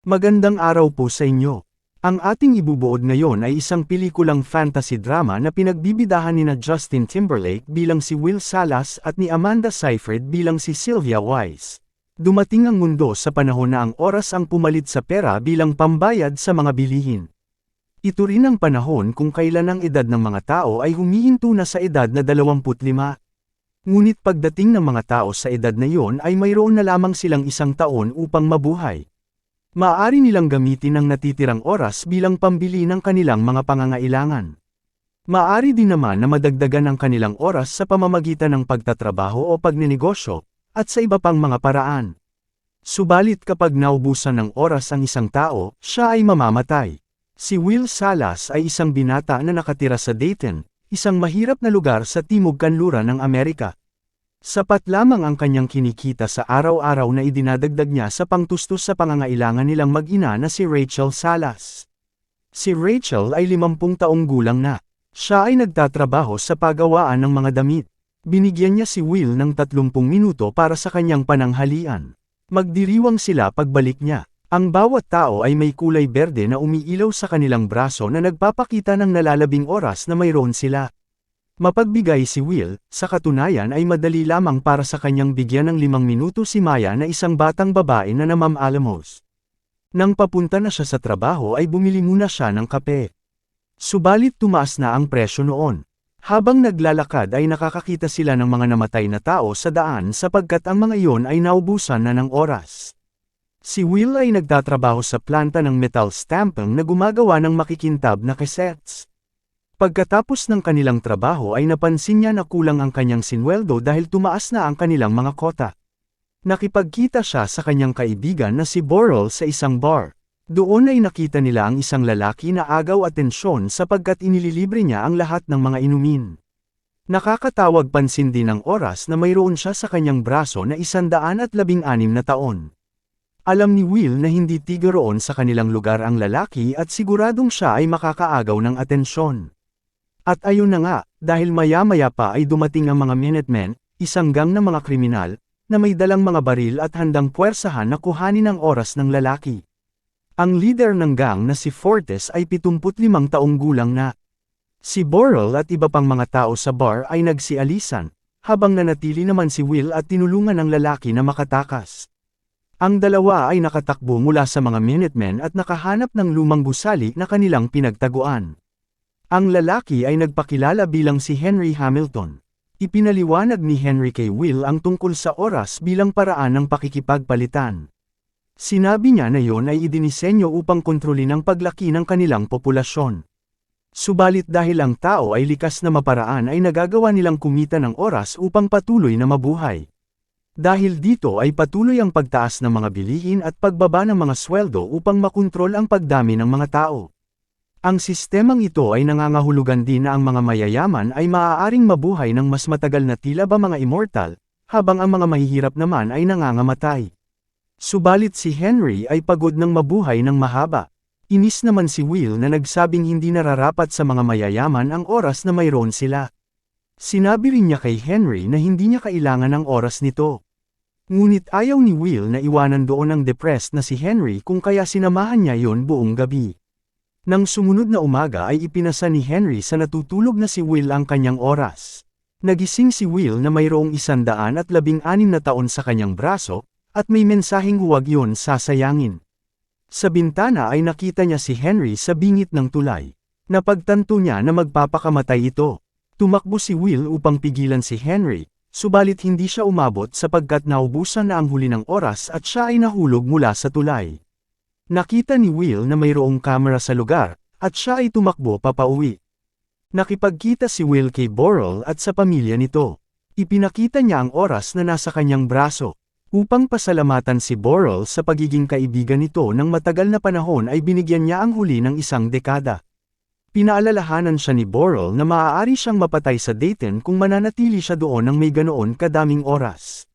Magandang araw po sa inyo. Ang ating ibubuod ngayon ay isang pelikulang fantasy drama na pinagbibidahan nina Justin Timberlake bilang si Will Salas at ni Amanda Seyfried bilang si Sylvia Wise. Dumating ang mundo sa panahon na ang oras ang pumalit sa pera bilang pambayad sa mga bilihin. Ito rin ang panahon kung kailan ang edad ng mga tao ay humihinto na sa edad na 25. Ngunit pagdating ng mga tao sa edad na iyon ay mayroon na lamang silang 1 taon upang mabuhay. Maaari nilang gamitin ang natitirang oras bilang pambili ng kanilang mga pangangailangan. Maaari din naman na madagdagan ang kanilang oras sa pamamagitan ng pagtatrabaho o pagninegosyo, at sa iba pang mga paraan. Subalit kapag naubusan ng oras ang isang tao, siya ay mamamatay. Si Will Salas ay isang binata na nakatira sa Dayton, isang mahirap na lugar sa timog kanluran ng Amerika. Sapat lamang ang kanyang kinikita sa araw-araw na idinadagdag niya sa pangtustos sa pangangailangan nilang mag-ina na si Rachel Salas. Si Rachel ay 50 taong gulang na. Siya ay nagtatrabaho sa paggawaan ng mga damit. Binigyan niya si Will ng 30 minuto para sa kanyang pananghalian. Magdiriwang sila pagbalik niya. Ang bawat tao ay may kulay berde na umiilaw sa kanilang braso na nagpapakita ng nalalabing oras na mayroon sila. Mapagbigay si Will, sa katunayan ay madali lamang para sa kanyang bigyan ng 5 minuto si Maya na isang batang babae na namam-alamos. Nang papunta na siya sa trabaho ay bumili muna siya ng kape. Subalit tumaas na ang presyo noon. Habang naglalakad ay nakakakita sila ng mga namatay na tao sa daan sapagkat ang mga iyon ay naubusan na ng oras. Si Will ay nagtatrabaho sa planta ng metal stamping na gumagawa ng makikintab na cassettes. Pagkatapos ng kanilang trabaho ay napansin niya na kulang ang kanyang sinweldo dahil tumaas na ang kanilang mga kota. Nakipagkita siya sa kanyang kaibigan na si Borrell sa isang bar. Doon ay nakita nila ang isang lalaki na agaw atensyon sapagkat inililibre niya ang lahat ng mga inumin. Nakakatawag pansin din ang oras na mayroon siya sa kanyang braso na 116 na taon. Alam ni Will na hindi tiga roon sa kanilang lugar ang lalaki at siguradong siya ay makakaagaw ng atensyon. At ayun na nga, dahil maya-maya pa ay dumating ang mga Minutemen, isang gang ng mga kriminal, na may dalang mga baril at handang puwersahan na kuhanin ang oras ng lalaki. Ang leader ng gang na si Fortes ay 75 taong gulang na. Si Borrell at iba pang mga tao sa bar ay nagsialisan, habang nanatili naman si Will at tinulungan ng lalaki na makatakas. Ang dalawa ay nakatakbo mula sa mga Minutemen at nakahanap ng lumang gusali na kanilang pinagtaguan. Ang lalaki ay nagpakilala bilang si Henry Hamilton. Ipinaliwanag ni Henry kay Will ang tungkol sa oras bilang paraan ng pakikipagpalitan. Sinabi niya na yon ay idinisenyo upang kontrolin ang paglaki ng kanilang populasyon. Subalit dahil ang tao ay likas na maparaan ay nagagawa nilang kumita ng oras upang patuloy na mabuhay. Dahil dito ay patuloy ang pagtaas ng mga bilihin at pagbaba ng mga sweldo upang makontrol ang pagdami ng mga tao. Ang sistemang ito ay nangangahulugan din na ang mga mayayaman ay maaaring mabuhay ng mas matagal na tila ba mga immortal, habang ang mga mahihirap naman ay nangangamatay. Subalit si Henry ay pagod ng mabuhay ng mahaba. Inis naman si Will na nagsabing hindi nararapat sa mga mayayaman ang oras na mayroon sila. Sinabi rin niya kay Henry na hindi niya kailangan ng oras nito. Ngunit ayaw ni Will na iwanan doon ang depressed na si Henry kung kaya sinamahan niya yon buong gabi. Nang sumunod na umaga ay ipinasa ni Henry sa natutulog na si Will ang kanyang oras. Nagising si Will na mayroong 116 na taon sa kanyang braso, at may mensaheng huwag yon sasayangin. Sa bintana ay nakita niya si Henry sa bingit ng tulay. Napagtanto niya na magpapakamatay ito. Tumakbo si Will upang pigilan si Henry, subalit hindi siya umabot sapagkat naubusan na ang huli ng oras at siya ay nahulog mula sa tulay. Nakita ni Will na mayroong kamera sa lugar, at siya ay tumakbo papauwi. Nakipagkita si Will kay Borrell at sa pamilya nito. Ipinakita niya ang oras na nasa kanyang braso. Upang pasalamatan si Borrell sa pagiging kaibigan nito ng matagal na panahon ay binigyan niya ang huli ng 1 dekada. Pinaalalahanan siya ni Borrell na maaari siyang mapatay sa Dayton kung mananatili siya doon ng may ganoon kadaming oras.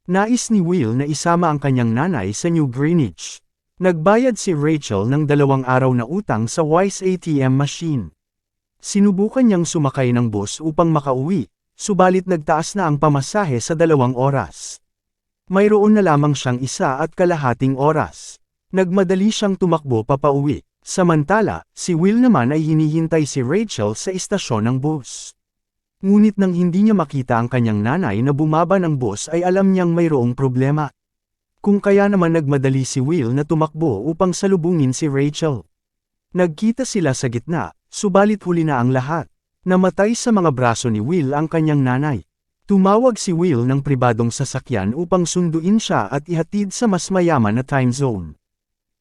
Nais ni Will na isama ang kanyang nanay sa New Greenwich. Nagbayad si Rachel ng 2 araw na utang sa Wise ATM machine. Sinubukan niyang sumakay ng bus upang makauwi, subalit nagtaas na ang pamasahe sa 2 oras. Mayroon na lamang siyang 1.5 oras. Nagmadali siyang tumakbo papauwi. Samantala, si Will naman ay hinihintay si Rachel sa istasyon ng bus. Ngunit nang hindi niya makita ang kanyang nanay na bumaba ng bus ay alam niyang mayroong problema. Kung kaya naman nagmadali si Will na tumakbo upang salubungin si Rachel. Nagkita sila sa gitna, subalit huli na ang lahat. Namatay sa mga braso ni Will ang kanyang nanay. Tumawag si Will ng pribadong sasakyan upang sunduin siya at ihatid sa mas mayaman na time zone.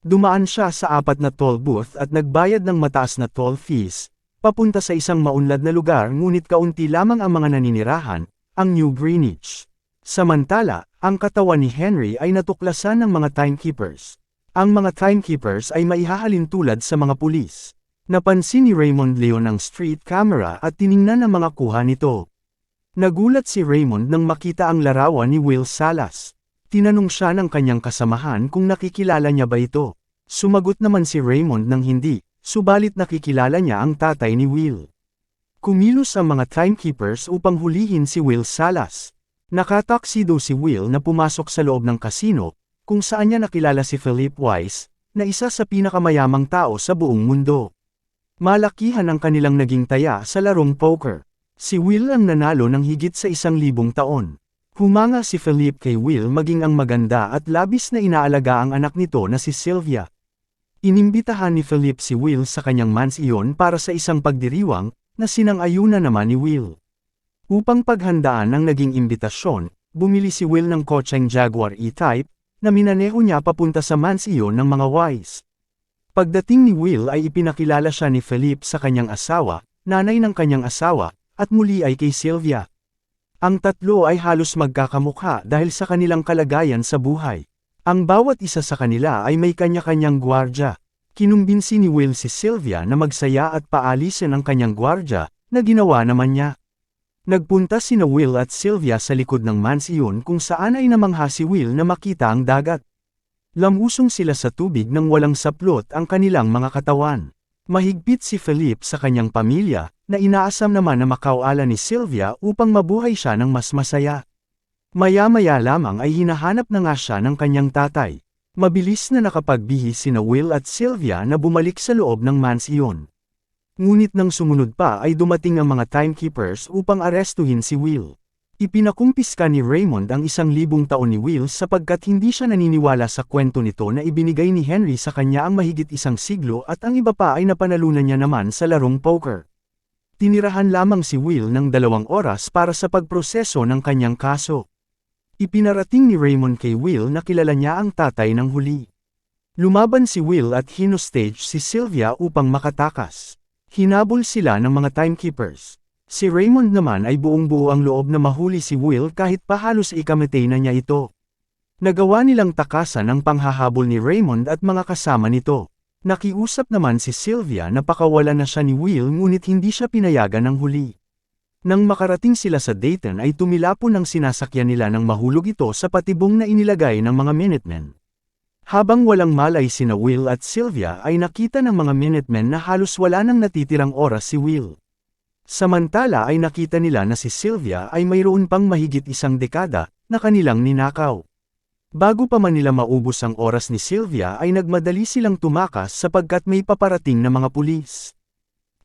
Dumaan siya sa 4 na toll booth at nagbayad ng mataas na toll fees, papunta sa isang maunlad na lugar ngunit kaunti lamang ang mga naninirahan, ang New Greenwich. Samantala, ang katawan ni Henry ay natuklasan ng mga timekeepers. Ang mga timekeepers ay maihahalin tulad sa mga pulis. Napansin ni Raymond Leon ang street camera at tiningnan ang mga kuha nito. Nagulat si Raymond nang makita ang larawan ni Will Salas. Tinanong siya ng kanyang kasamahan kung nakikilala niya ba ito. Sumagot naman si Raymond ng hindi, subalit nakikilala niya ang tatay ni Will. Kumilos ang mga timekeepers upang hulihin si Will Salas. Nakataksido si Will na pumasok sa loob ng kasino, kung saan niya nakilala si Philip Weiss, na isa sa pinakamayamang tao sa buong mundo. Malakihan ang kanilang naging taya sa larong poker. Si Will ang nanalo ng higit sa 1,000 taon. Humanga si Philip kay Will maging ang maganda at labis na inaalaga ang anak nito na si Sylvia. Inimbitahan ni Philip si Will sa kanyang mansyon para sa isang pagdiriwang, na sinang-ayunan naman ni Will. Upang paghandaan ang naging imbitasyon, bumili si Will ng kotseng Jaguar E-Type, na minaneho niya papunta sa mansyon ng mga Weiss. Pagdating ni Will ay ipinakilala siya ni Philip sa kanyang asawa, nanay ng kanyang asawa, at muli ay kay Sylvia. Ang tatlo ay halos magkakamukha dahil sa kanilang kalagayan sa buhay. Ang bawat isa sa kanila ay may kanya-kanyang gwardya. Kinumbinsi ni Will si Sylvia na magsaya at paalisin ang kanyang gwardya, na ginawa naman niya. Nagpunta sina Will at Sylvia sa likod ng mansyon kung saan ay namangha si Will na makita ang dagat. Lamusong sila sa tubig nang walang saplot ang kanilang mga katawan. Mahigpit si Philip sa kanyang pamilya, na inaasam naman na makauala ni Sylvia upang mabuhay siya ng mas masaya. Maya-maya lamang ay hinahanap na nga siya ng kanyang tatay. Mabilis na nakapagbihis sina Will at Sylvia na bumalik sa loob ng mansyon. Ngunit nang sumunod pa ay dumating ang mga timekeepers upang arestuhin si Will. Ipinakumpiska ni Raymond ang 1,000 taon ni Will sapagkat hindi siya naniniwala sa kwento nito na ibinigay ni Henry sa kanya ang mahigit 1 siglo at ang iba pa ay napanalunan niya naman sa larong poker. Tinirahan lamang si Will ng 2 oras para sa pagproseso ng kanyang kaso. Ipinarating ni Raymond kay Will na kilala niya ang tatay ng huli. Lumaban si Will at hinostage si Sylvia upang makatakas. Hinabol sila ng mga timekeepers. Si Raymond naman ay buong-buo ang loob na mahuli si Will kahit pa halos ikamatay na niya ito. Nagawa nilang takasan ang panghahabol ni Raymond at mga kasama nito. Nakiusap naman si Sylvia na pakawalan na siya ni Will ngunit hindi siya pinayagan ng huli. Nang makarating sila sa Dayton ay tumilapon ang sinasakyan nila nang mahulog ito sa patibong na inilagay ng mga Minutemen. Habang walang malay sina Will at Sylvia ay nakita ng mga Minutemen na halos wala nang natitirang oras si Will. Samantala ay nakita nila na si Sylvia ay mayroon pang mahigit 1 dekada na kanilang ninakaw. Bago pa man nila maubos ang oras ni Sylvia ay nagmadali silang tumakas sapagkat may paparating na mga pulis.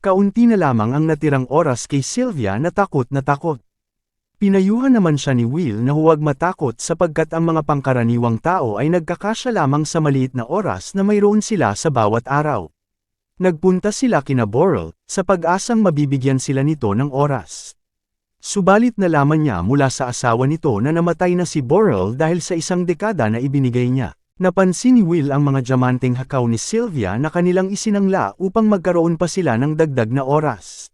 Kaunti na lamang ang natirang oras kay Sylvia na takot na takot. Pinayuhan naman siya ni Will na huwag matakot sapagkat ang mga pangkaraniwang tao ay nagkakasya lamang sa maliit na oras na mayroon sila sa bawat araw. Nagpunta sila kina Borrell, sa pag-asang mabibigyan sila nito ng oras. Subalit nalaman niya mula sa asawa nito na namatay na si Borrell dahil sa 1 dekada na ibinigay niya. Napansin ni Will ang mga diamanteng hakaw ni Sylvia na kanilang isinangla upang magkaroon pa sila ng dagdag na oras.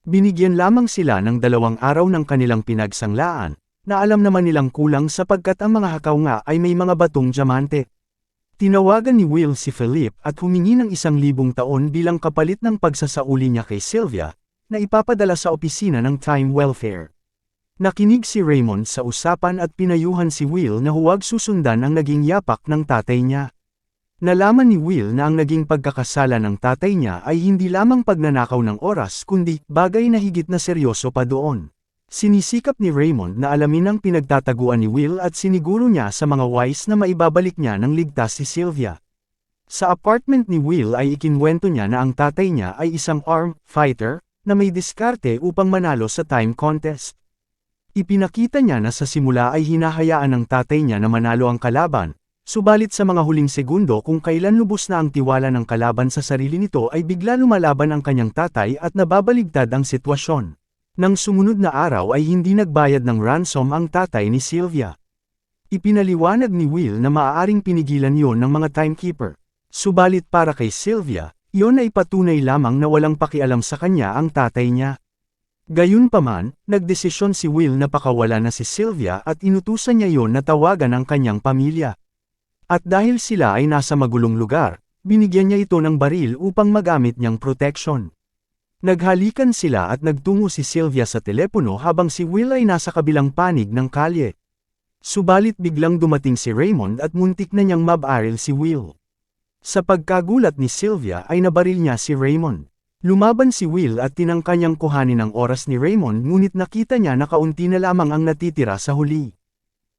Binigyan lamang sila ng 2 araw ng kanilang pinagsanglaan, na alam naman nilang kulang sapagkat ang mga hakaw nga ay may mga batong diamante. Tinawagan ni Will si Philip at humingi ng 1,000 taon bilang kapalit ng pagsasauli niya kay Sylvia, na ipapadala sa opisina ng Time Welfare. Nakinig si Raymond sa usapan at pinayuhan si Will na huwag susundan ang naging yapak ng tatay niya. Nalaman ni Will na ang naging pagkakasala ng tatay niya ay hindi lamang pagnanakaw ng oras kundi bagay na higit na seryoso pa doon. Sinisikap ni Raymond na alamin ang pinagtataguan ni Will at siniguro niya sa mga Weiss na maibabalik niya ng ligtas si Sylvia. Sa apartment ni Will ay ikinwento niya na ang tatay niya ay isang armed fighter, na may diskarte upang manalo sa time contest. Ipinakita niya na sa simula ay hinahayaan ng tatay niya na manalo ang kalaban, subalit sa mga huling segundo kung kailan lubos na ang tiwala ng kalaban sa sarili nito ay bigla lumalaban ang kanyang tatay at nababaligtad ang sitwasyon. Nang sumunod na araw ay hindi nagbayad ng ransom ang tatay ni Sylvia. Ipinaliwanag ni Will na maaaring pinigilan yon ng mga timekeeper. Subalit para kay Sylvia, iyon ay patunay lamang na walang pakialam sa kanya ang tatay niya. Gayunpaman, nagdesisyon si Will na pakawala na si Sylvia at inutusan niya yon na tawagan ang kanyang pamilya. At dahil sila ay nasa magulong lugar, binigyan niya ito ng baril upang magamit niyang protection. Naghalikan sila at nagtungo si Sylvia sa telepono habang si Will ay nasa kabilang panig ng kalye. Subalit biglang dumating si Raymond at muntik na niyang mabaril si Will. Sa pagkagulat ni Sylvia ay nabaril niya si Raymond. Lumaban si Will at tinangka niyang kuhanin ang oras ni Raymond ngunit nakita niya na kaunti na lamang ang natitira sa huli.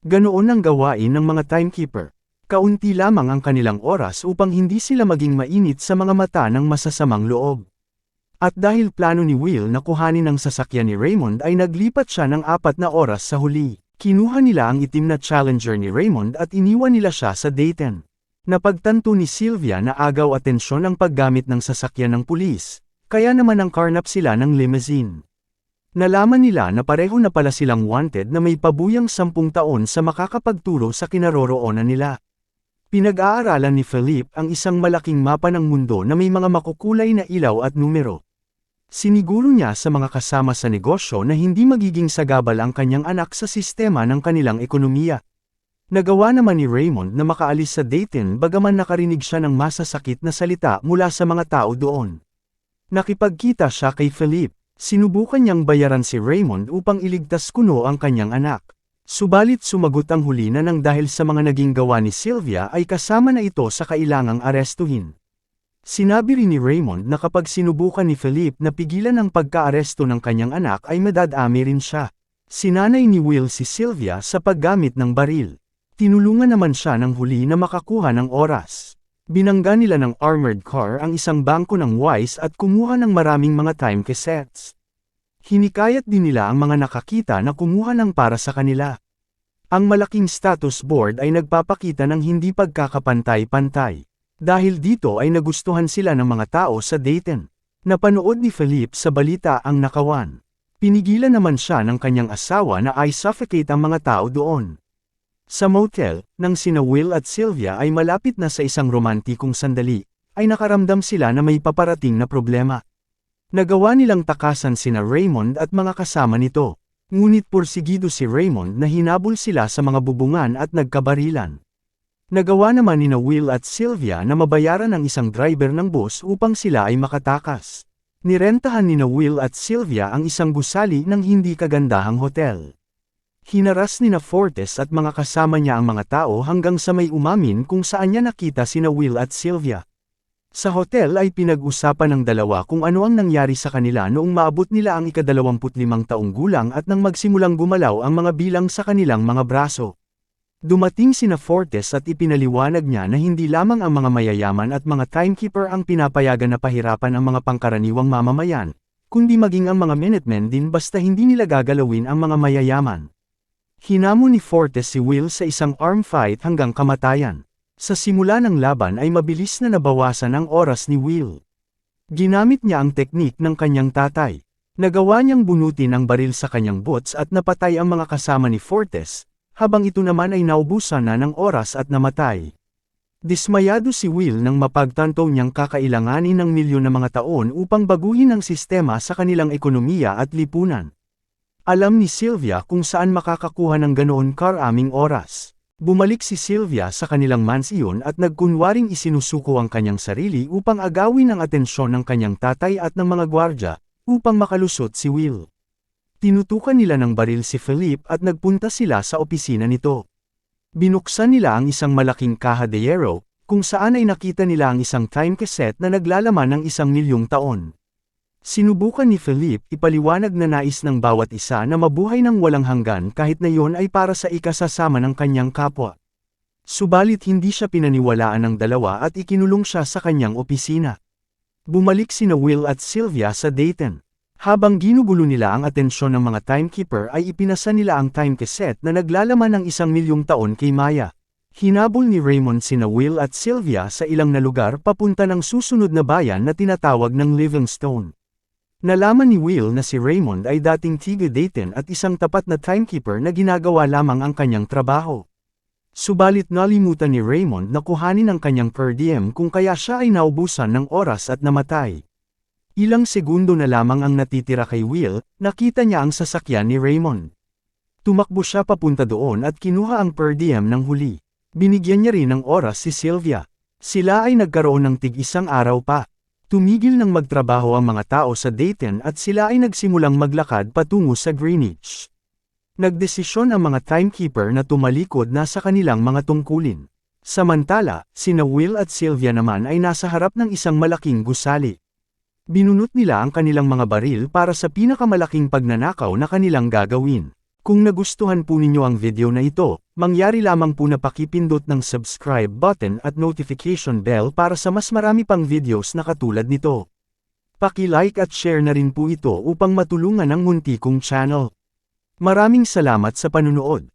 Ganoon ang gawain ng mga timekeeper. Kaunti lamang ang kanilang oras upang hindi sila maging mainit sa mga mata ng masasamang loob. At dahil plano ni Will na kuhanin ang sasakyan ni Raymond ay naglipat siya ng 4 na oras sa huli. Kinuha nila ang itim na Challenger ni Raymond at iniwan nila siya sa Dayton. Napagtanto ni Sylvia na agaw atensyon ang paggamit ng sasakyan ng pulis, kaya naman ang karnap sila ng limousine. Nalaman nila na pareho na pala silang wanted na may pabuyang 10 taon sa makakapagturo sa kinaroroonan nila. Pinag-aaralan ni Philip ang isang malaking mapa ng mundo na may mga makukulay na ilaw at numero. Siniguro niya sa mga kasama sa negosyo na hindi magiging sagabal ang kanyang anak sa sistema ng kanilang ekonomiya. Nagawa naman ni Raymond na makaalis sa Dayton bagaman nakarinig siya ng masasakit na salita mula sa mga tao doon. Nakipagkita siya kay Philip. Sinubukan niyang bayaran si Raymond upang iligtas kuno ang kanyang anak. Subalit sumagot ang huli na nang dahil sa mga naging gawa ni Sylvia ay kasama na ito sa kailangang arestuhin. Sinabi rin ni Raymond na kapag sinubukan ni Philip na pigilan ang pagka-aresto ng kanyang anak ay madadami rin siya. Sinanay ni Will si Sylvia sa paggamit ng baril. Tinulungan naman siya ng huli na makakuha ng oras. Binangga nila ng armored car ang isang bangko ng Wise at kumuha ng maraming mga time cassettes. Hinikayat din nila ang mga nakakita na kumuha ng para sa kanila. Ang malaking status board ay nagpapakita ng hindi pagkakapantay-pantay. Dahil dito ay nagustuhan sila ng mga tao sa Dayton. Napanood ni Philip sa balita ang nakawan. Pinigilan naman siya ng kanyang asawa na i-suffocate ang mga tao doon. Sa motel, nang sina Will at Sylvia ay malapit na sa isang romantikong sandali, ay nakaramdam sila na may paparating na problema. Nagawa nilang takasan sina Raymond at mga kasama nito. Ngunit porsigido si Raymond na hinabol sila sa mga bubungan at nagkabarilan. Nagawa naman nina Will at Sylvia na mabayaran ang isang driver ng bus upang sila ay makatakas. Nirentahan nina Will at Sylvia ang isang gusali ng hindi kagandahang hotel. Hinaras nina Fortes at mga kasama niya ang mga tao hanggang sa may umamin kung saan niya nakita sina Will at Sylvia. Sa hotel ay pinag-usapan ng dalawa kung ano ang nangyari sa kanila noong maabot nila ang ika-25 taong gulang at nang magsimulang gumalaw ang mga bilang sa kanilang mga braso. Dumating sina Fortes at ipinaliwanag niya na hindi lamang ang mga mayayaman at mga timekeeper ang pinapayagan na pahirapan ang mga pangkaraniwang mamamayan, kundi maging ang mga Minutemen din basta hindi nila gagalawin ang mga mayayaman. Hinamon ni Fortes si Will sa isang arm fight hanggang kamatayan. Sa simula ng laban ay mabilis na nabawasan ang oras ni Will. Ginamit niya ang teknik ng kanyang tatay. Nagawa niyang bunutin ang baril sa kanyang boots at napatay ang mga kasama ni Fortes, habang ito naman ay naubusan na ng oras at namatay. Dismayado si Will nang mapagtanto niyang kakailanganin ng milyon na mga taon upang baguhin ang sistema sa kanilang ekonomiya at lipunan. Alam ni Sylvia kung saan makakakuha ng ganoon karaming oras. Bumalik si Sylvia sa kanilang mansiyon at nagkunwaring isinusuko ang kanyang sarili upang agawin ang atensyon ng kanyang tatay at ng mga gwardya, upang makalusot si Will. Tinutukan nila ng baril si Philip at nagpunta sila sa opisina nito. Binuksan nila ang isang malaking kaha de hierro, kung saan ay nakita nila ang isang time cassette na naglalaman ng 1,000,000 taon. Sinubukan ni Philip ipaliwanag na nais ng bawat isa na mabuhay ng walang hanggan kahit na yon ay para sa ikasasama ng kanyang kapwa. Subalit hindi siya pinaniwalaan ng dalawa at ikinulong siya sa kanyang opisina. Bumalik sina Will at Sylvia sa Dayton. Habang ginugulo nila ang atensyon ng mga timekeeper ay ipinasa nila ang time cassette na naglalaman ng 1,000,000 taon kay Maya. Hinabol ni Raymond sina Will at Sylvia sa ilang na lugar papunta ng susunod na bayan na tinatawag ng Livingstone. Nalaman ni Will na si Raymond ay dating tiga Dayton at isang tapat na timekeeper na ginagawa lamang ang kanyang trabaho. Subalit nalimutan ni Raymond na kuhanin ang kanyang per diem kung kaya siya ay naubusan ng oras at namatay. Ilang segundo na lamang ang natitira kay Will, nakita niya ang sasakyan ni Raymond. Tumakbo siya papunta doon at kinuha ang per diem ng huli. Binigyan niya rin ng oras si Sylvia. Sila ay nagkaroon ng tig-isang araw pa. Tumigil ng magtrabaho ang mga tao sa Dayton at sila ay nagsimulang maglakad patungo sa Greenwich. Nagdesisyon ang mga timekeeper na tumalikod na sa kanilang mga tungkulin. Samantala, sina Will at Sylvia naman ay nasa harap ng isang malaking gusali. Binunot nila ang kanilang mga baril para sa pinakamalaking pagnanakaw na kanilang gagawin. Kung nagustuhan po ninyo ang video na ito, mangyari lamang po na pakipindot ng subscribe button at notification bell para sa mas marami pang videos na katulad nito. Paki-like at share na rin po ito upang matulungan ang munti kong channel. Maraming salamat sa panunood.